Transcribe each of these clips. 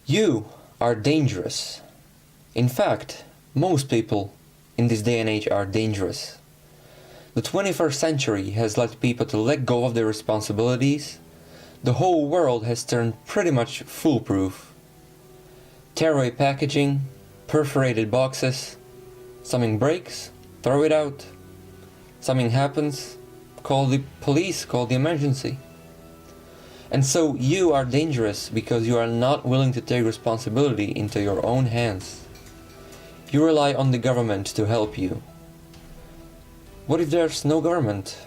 You are dangerous. In fact, most people in this day and age are dangerous. The 21st century has led people to let go of their responsibilities. The whole world has turned pretty much foolproof. Tearaway packaging, perforated boxes, something breaks, throw it out. Something happens, call the police, call the emergency. And so you are dangerous because you are not willing to take responsibility into your own hands. You rely on the government to help you. What if there's no government?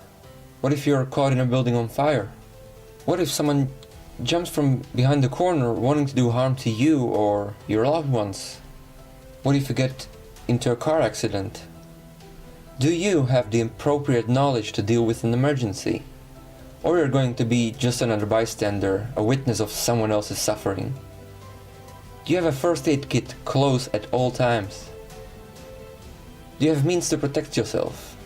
What if you're caught in a building on fire? What if someone jumps from behind the corner wanting to do harm to you or your loved ones? What if you get into a car accident? Do you have the appropriate knowledge to deal with an emergency? Or you're going to be just another bystander, a witness of someone else's suffering? Do you have a first aid kit close at all times? Do you have means to protect yourself?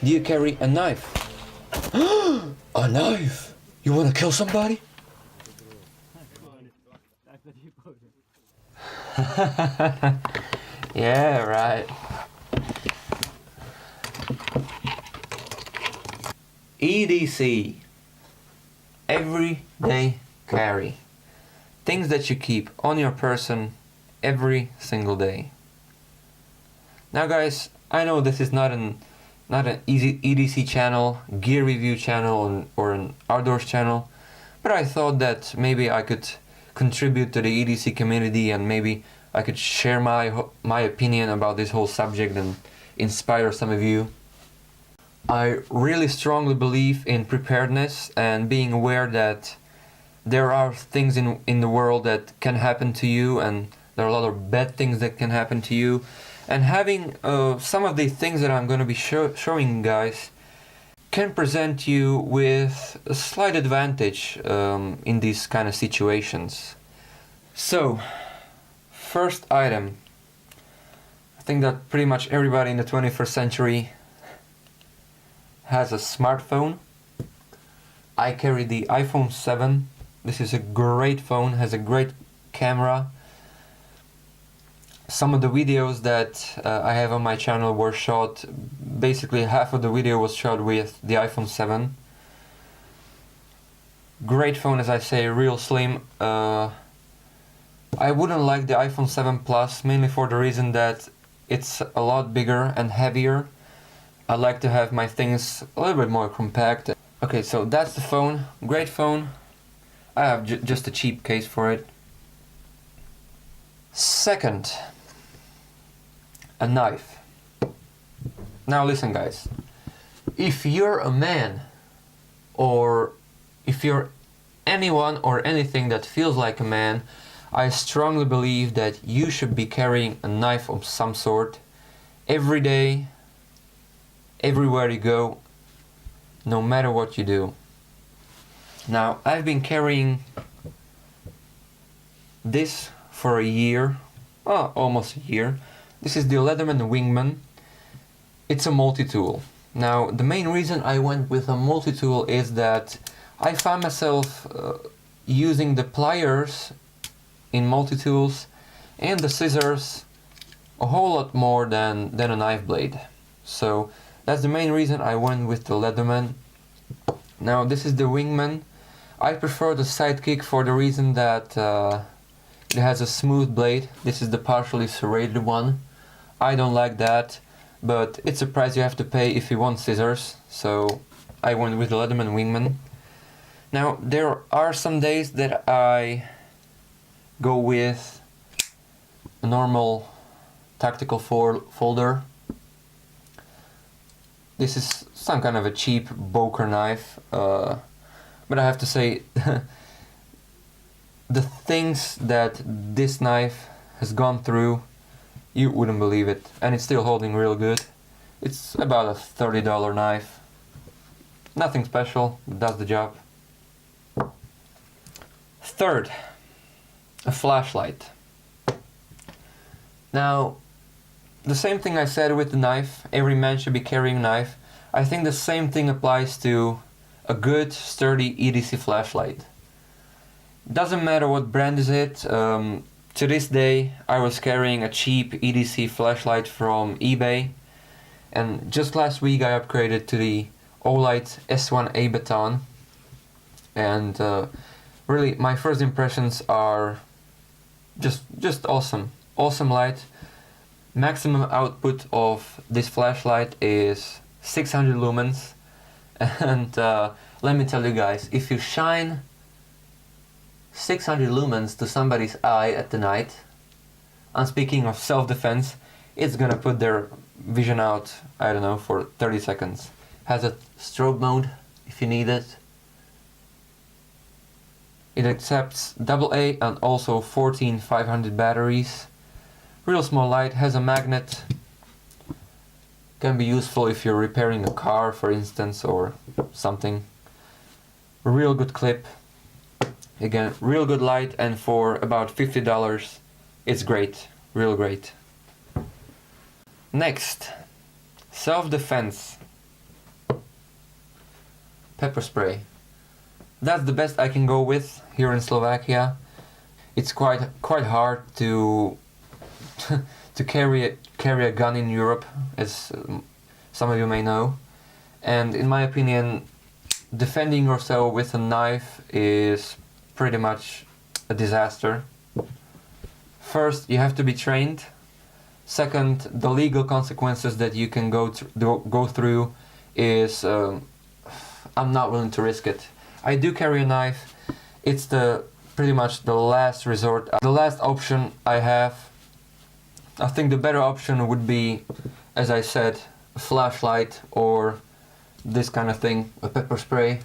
Do you carry a knife? A knife? You wanna kill somebody? Yeah, right. EDC. Everyday carry. Things that you keep on your person every single day. Now guys, I know this is not an easy EDC channel, gear review channel or an outdoors channel, but I thought that maybe I could contribute to the EDC community and maybe I could share my opinion about this whole subject and inspire some of you. I really strongly believe in preparedness and being aware that there are things in the world that can happen to you, and there are a lot of bad things that can happen to you. And having some of the things that I'm going to be showing you guys can present you with a slight advantage in these kind of situations. So, first item. I think that pretty much everybody in the 21st century has a smartphone. I carry the iPhone 7. This is a great phone, has a great camera. Some of the videos that I have on my channel were shot, basically half of the video was shot with the iPhone 7. Great phone, as I say, real slim. I wouldn't like the iPhone 7 Plus, mainly for the reason that it's a lot bigger and heavier. I like to have my things a little bit more compact. Okay, so that's the phone. Great phone. I have just a cheap case for it. Second, a knife. Now listen guys, if you're a man or if you're anyone or anything that feels like a man, I strongly believe that you should be carrying a knife of some sort every day, everywhere you go, no matter what you do. Now, I've been carrying this for a year, almost a year. This is the Leatherman Wingman. It's a multi-tool. Now, the main reason I went with a multi-tool is that I found myself using the pliers in multi-tools and the scissors a whole lot more than a knife blade. So that's the main reason I went with the Leatherman. Now this is the Wingman. I prefer the Sidekick for the reason that it has a smooth blade. This is the partially serrated one. I don't like that, but it's a price you have to pay if you want scissors, so I went with the Leatherman Wingman. Now there are some days that I go with a normal tactical folder. This is some kind of a cheap Boker knife, but I have to say the things that this knife has gone through, you wouldn't believe it, and it's still holding real good. It's about a $30 knife. Nothing special, but does the job. Third, a flashlight. Now, the same thing I said with the knife, every man should be carrying a knife. I think the same thing applies to a good, sturdy EDC flashlight. Doesn't matter what brand is it. To this day I was carrying a cheap EDC flashlight from eBay, and just last week I upgraded to the Olight S1A baton, and really my first impressions are just awesome. Awesome light. Maximum output of this flashlight is 600 lumens, and let me tell you guys, if you shine 600 lumens to somebody's eye at the night, and speaking of self-defense, it's gonna put their vision out, I don't know, for 30 seconds. Has a strobe mode if you need it. It accepts AA and also 14500 batteries. Real small light, has a magnet. Can be useful if you're repairing a car, for instance, or something. Real good clip. Again, real good light, and for about $50, it's great. Real great. Next, self-defense. Pepper spray. That's the best I can go with here in Slovakia. It's quite hard to to carry a gun in Europe, as some of you may know. And in my opinion, defending yourself with a knife is pretty much a disaster. First, you have to be trained. Second, the legal consequences that you can go through is I'm not willing to risk it. I do carry a knife. It's pretty much the last resort, the last option I have. I think the better option would be, as I said, a flashlight or this kind of thing, a pepper spray.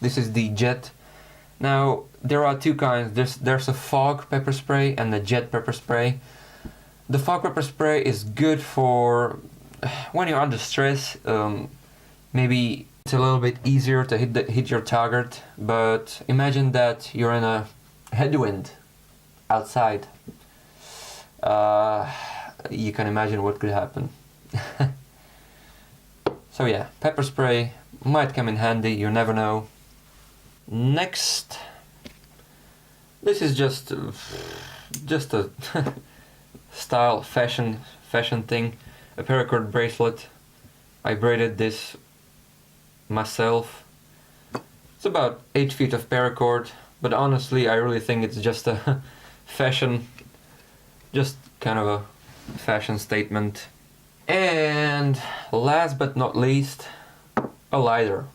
This is the Jet. Now, there are two kinds. There's a fog pepper spray and a Jet pepper spray. The fog pepper spray is good for when you're under stress. Maybe it's a little bit easier to hit your target, but imagine that you're in a headwind outside. You can imagine what could happen. So yeah, pepper spray might come in handy, you never know. Next, this is just a style fashion thing, a paracord bracelet. I braided this myself. It's about 8 feet of paracord, but honestly I really think it's just a fashion, just kind of a fashion statement. And last but not least, a lighter.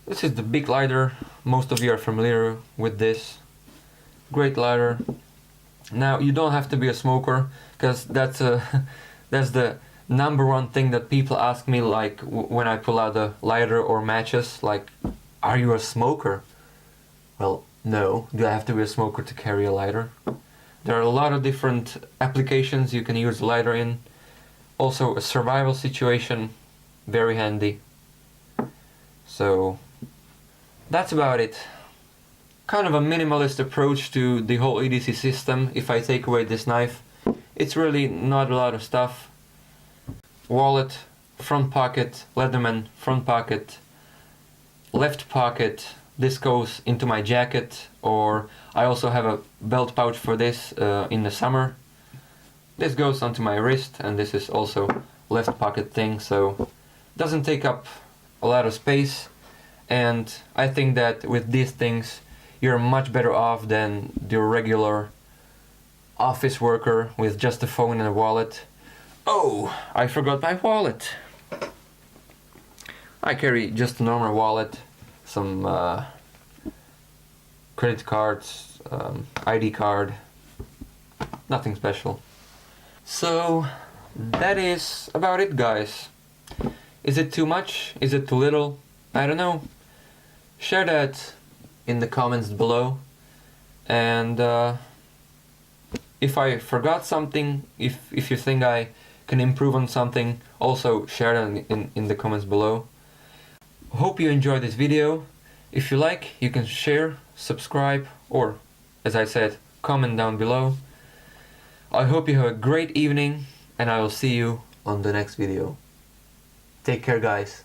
This is the big lighter. Most of you are familiar with this. Great lighter. Now, you don't have to be a smoker, because that's the number one thing that people ask me, like when I pull out a lighter or matches, like, are you a smoker? Well, no. Do I have to be a smoker to carry a lighter? There are a lot of different applications you can use a lighter in. Also, a survival situation, very handy. So that's about it. Kind of a minimalist approach to the whole EDC system. If I take away this knife, it's really not a lot of stuff. Wallet, front pocket, Leatherman, front pocket, left pocket. This goes into my jacket, or I also have a belt pouch for this in the summer. This goes onto my wrist, and this is also left pocket thing, so doesn't take up a lot of space. And I think that with these things you're much better off than the regular office worker with just a phone and a wallet. Oh, I forgot my wallet. I carry just a normal wallet, some credit cards, ID card, nothing special. So that is about it, guys. Is it too much? Is it too little? I don't know. Share that in the comments below, and if I forgot something, if you think I can improve on something, also share that in the comments below. Hope you enjoyed this video. If you like, you can share, subscribe, or, as I said, comment down below. I hope you have a great evening, and I will see you on the next video. Take care, guys.